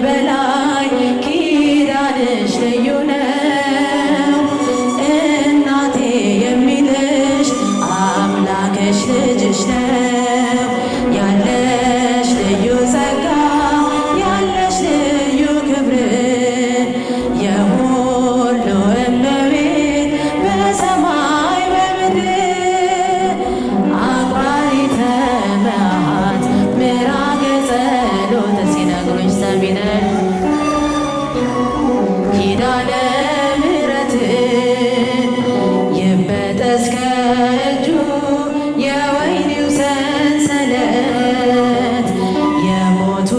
በላይ ኪዳንሽ ልዩ ነው። እናቴ የሚልሽ አምላክሽ ልጅሽ ነው። ያለሽ ልዩ ጸጋ ያለሽ ልዩ ክብር የሁሉ እመቤት በሰማይ በምድር አቋሪተ መዓት ምዕራገ ጸሎት ሲነግሩኝ ሰሚ ነሽ ኪዳነ ምሕረት ይበጠስ ከእጁ የወይኒው ሰንሰለት የሞቱ